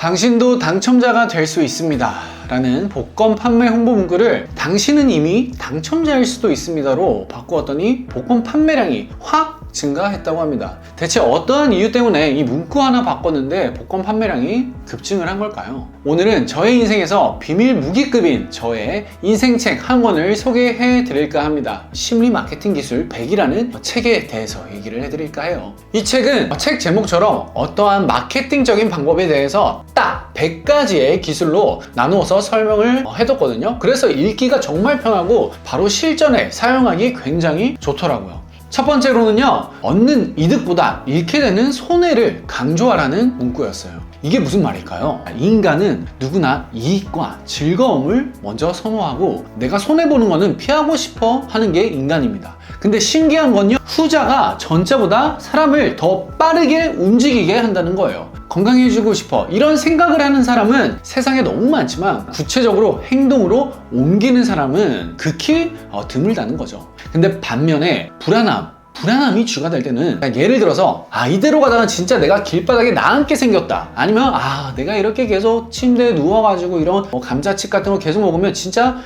당신도 당첨자가 될 수 있습니다 라는 복권 판매 홍보 문구를 당신은 이미 당첨자일 수도 있습니다로 바꾸었더니 복권 판매량이 확 증가했다고 합니다. 대체 어떠한 이유 때문에 이 문구 하나 바꿨는데 복권 판매량이 급증을 한 걸까요? 오늘은 저의 인생에서 비밀 무기급인 저의 인생책 한 권을 소개해 드릴까 합니다. 심리 마케팅 기술 100이라는 책에 대해서 얘기를 해드릴까 해요. 이 책은 책 제목처럼 어떠한 마케팅적인 방법에 대해서 딱 100가지의 기술로 나누어서 설명을 해뒀거든요. 그래서 읽기가 정말 편하고 바로 실전에 사용하기 굉장히 좋더라고요. 첫 번째로는요, 얻는 이득보다 잃게 되는 손해를 강조하라는 문구였어요. 이게 무슨 말일까요? 인간은 누구나 이익과 즐거움을 먼저 선호하고 내가 손해보는 거는 피하고 싶어 하는 게 인간입니다. 근데 신기한 건요, 후자가 전자보다 사람을 더 빠르게 움직이게 한다는 거예요. 건강해지고 싶어 이런 생각을 하는 사람은 세상에 너무 많지만 구체적으로 행동으로 옮기는 사람은 극히 드물다는 거죠. 근데 반면에 불안함이 주가 될 때는 예를 들어서 이대로 가다가 진짜 내가 길바닥에 나앉게 생겼다, 아니면 내가 이렇게 계속 침대에 누워가지고 이런 감자칩 같은 거 계속 먹으면 진짜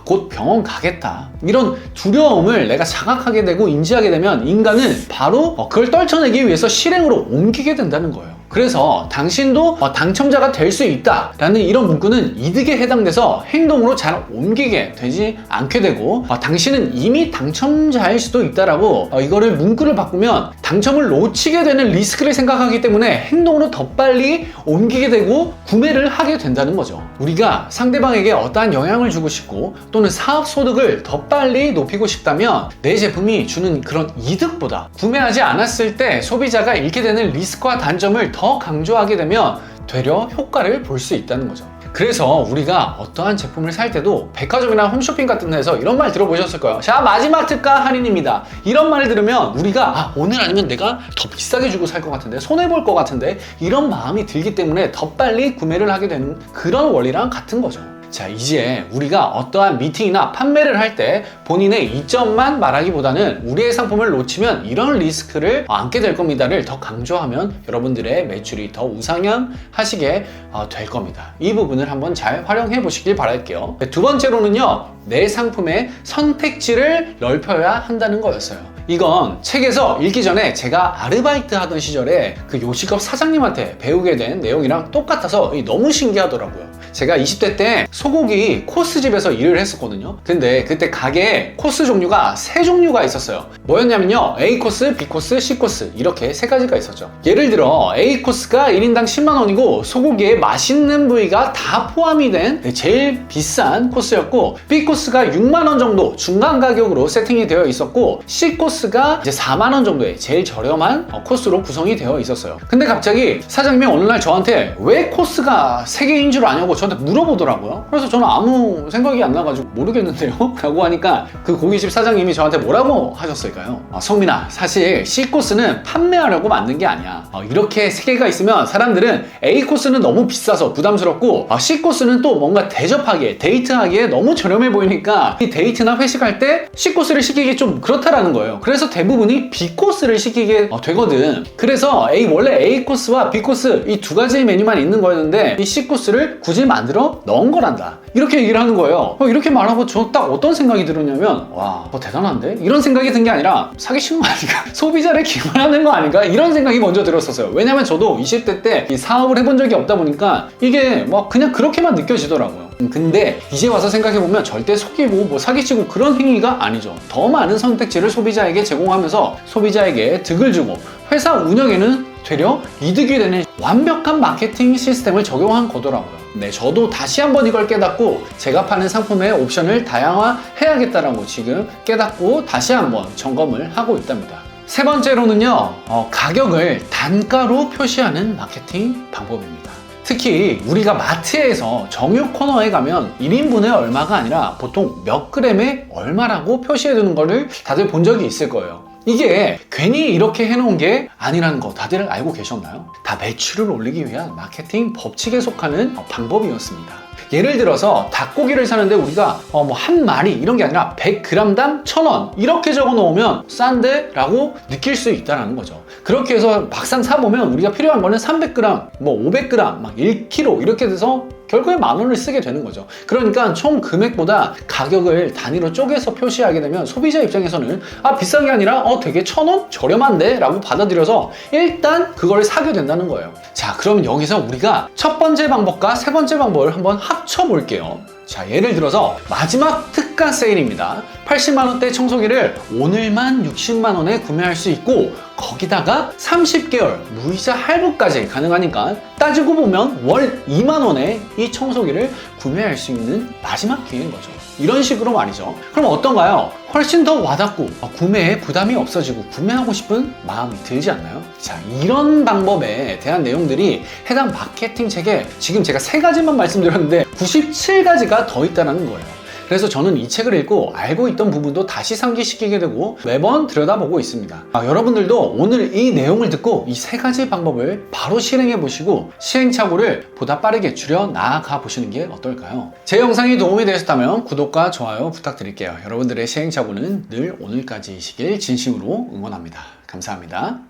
곧 병원 가겠다, 이런 두려움을 내가 자각하게 되고 인지하게 되면 인간은 바로 그걸 떨쳐내기 위해서 실행으로 옮기게 된다는 거예요. 그래서 당신도 당첨자가 될 수 있다 라는 이런 문구는 이득에 해당돼서 행동으로 잘 옮기게 되지 않게 되고 당신은 이미 당첨자일 수도 있다라고 이거를 문구를 바꾸면 당첨을 놓치게 되는 리스크를 생각하기 때문에 행동으로 더 빨리 옮기게 되고 구매를 하게 된다는 거죠. 우리가 상대방에게 어떠한 영향을 주고 싶고 또는 사업 소득을 더 빨리 높이고 싶다면 내 제품이 주는 그런 이득보다 구매하지 않았을 때 소비자가 잃게 되는 리스크와 단점을 더 강조하게 되면 되려 효과를 볼 수 있다는 거죠. 그래서 우리가 어떠한 제품을 살 때도 백화점이나 홈쇼핑 같은 데서 이런 말 들어보셨을 거예요. 자, 마지막 특가 할인입니다. 이런 말을 들으면 우리가 오늘 아니면 내가 더 비싸게 주고 살 것 같은데, 손해볼 것 같은데, 이런 마음이 들기 때문에 더 빨리 구매를 하게 되는 그런 원리랑 같은 거죠. 자, 이제 우리가 어떠한 미팅이나 판매를 할 때 본인의 이점만 말하기보다는 우리의 상품을 놓치면 이런 리스크를 안게 될 겁니다를 더 강조하면 여러분들의 매출이 더 우상향하시게 될 겁니다. 이 부분을 한번 잘 활용해 보시길 바랄게요. 두 번째로는요, 내 상품의 선택지를 넓혀야 한다는 거였어요. 이건 책에서 읽기 전에 제가 아르바이트 하던 시절에 그 요식업 사장님한테 배우게 된 내용이랑 똑같아서 너무 신기하더라고요. 제가 20대 때 소고기 코스집에서 일을 했었거든요. 근데 그때 가게에 코스 종류가 3종류가 있었어요. 뭐였냐면요, A코스, B코스, C코스 이렇게 3가지가 있었죠. 예를 들어 A코스가 1인당 10만 원이고 소고기의 맛있는 부위가 다 포함이 된 제일 비싼 코스였고, B코스가 6만 원 정도 중간 가격으로 세팅이 되어 있었고, C코스가 이제 4만 원 정도의 제일 저렴한 코스로 구성이 되어 있었어요. 근데 갑자기 사장님이 어느 날 저한테 왜 코스가 3개인 줄 아냐고 저한테 물어보더라고요. 그래서 저는 아무 생각이 안 나가지고 모르겠는데요? 라고 하니까 그 고깃집 사장님이 저한테 뭐라고 하셨을까요? 성민아, 사실 C코스는 판매하려고 만든 게 아니야. 이렇게 3개가 있으면 사람들은 A코스는 너무 비싸서 부담스럽고 C코스는 또 뭔가 대접하기에, 데이트하기에 너무 저렴해 보이니까 이 데이트나 회식할 때 C코스를 시키기 좀 그렇다라는 거예요. 그래서 대부분이 B코스를 시키게 되거든. 그래서 원래 A코스와 B코스 이 2가지 메뉴만 있는 거였는데 이 C코스를 굳이 만들어 넣은 거란다, 이렇게 얘기를 하는 거예요. 이렇게 말하고 저 딱 어떤 생각이 들었냐면, 와, 대단한데? 이런 생각이 든 게 아니라 사기치는 거 아닌가? 소비자를 기만하는 거 아닌가? 이런 생각이 먼저 들었었어요. 왜냐면 저도 20대 때 이 사업을 해본 적이 없다 보니까 이게 그냥 그렇게만 느껴지더라고요. 근데 이제 와서 생각해보면 절대 속이고 사기치고 그런 행위가 아니죠. 더 많은 선택지를 소비자에게 제공하면서 소비자에게 득을 주고 회사 운영에는 되려 이득이 되는 완벽한 마케팅 시스템을 적용한 거더라고요. 네, 저도 다시 한번 이걸 깨닫고 제가 파는 상품의 옵션을 다양화해야겠다라고 지금 깨닫고 다시 한번 점검을 하고 있답니다. 세 번째로는요, 가격을 단가로 표시하는 마케팅 방법입니다. 특히 우리가 마트에서 정육 코너에 가면 1인분에 얼마가 아니라 보통 몇 그램에 얼마라고 표시해 두는 거를 다들 본 적이 있을 거예요. 이게 괜히 이렇게 해놓은 게 아니라는 거 다들 알고 계셨나요? 다 매출을 올리기 위한 마케팅 법칙에 속하는 방법이었습니다. 예를 들어서 닭고기를 사는데 우리가 뭐 한 마리 이런 게 아니라 100g당 1,000원 이렇게 적어 놓으면 싼데? 라고 느낄 수 있다는 거죠. 그렇게 해서 막상 사보면 우리가 필요한 거는 300g, 뭐 500g, 막 1kg 이렇게 돼서 결국에 10,000원을 쓰게 되는 거죠. 그러니까 총 금액보다 가격을 단위로 쪼개서 표시하게 되면 소비자 입장에서는 비싼 게 아니라 되게 1,000원? 저렴한데? 라고 받아들여서 일단 그걸 사게 된다는 거예요. 자, 그럼 여기서 우리가 첫 번째 방법과 세 번째 방법을 한번 합쳐 볼게요. 자, 예를 들어서 마지막 특가 세일입니다. 80만원대 청소기를 오늘만 60만원에 구매할 수 있고 거기다가 30개월 무이자 할부까지 가능하니까 따지고 보면 월 2만원에 이 청소기를 구매할 수 있는 마지막 기회인 거죠. 이런 식으로 말이죠. 그럼 어떤가요? 훨씬 더 와닿고 구매에 부담이 없어지고 구매하고 싶은 마음이 들지 않나요? 자, 이런 방법에 대한 내용들이 해당 마케팅 책에 지금 제가 3가지만 말씀드렸는데 97가지가 더 있다는 거예요. 그래서 저는 이 책을 읽고 알고 있던 부분도 다시 상기시키게 되고 매번 들여다보고 있습니다. 여러분들도 오늘 이 내용을 듣고 이 3가지 방법을 바로 실행해 보시고 시행착오를 보다 빠르게 줄여 나아가 보시는 게 어떨까요? 제 영상이 도움이 되셨다면 구독과 좋아요 부탁드릴게요. 여러분들의 시행착오는 늘 오늘까지이시길 진심으로 응원합니다. 감사합니다.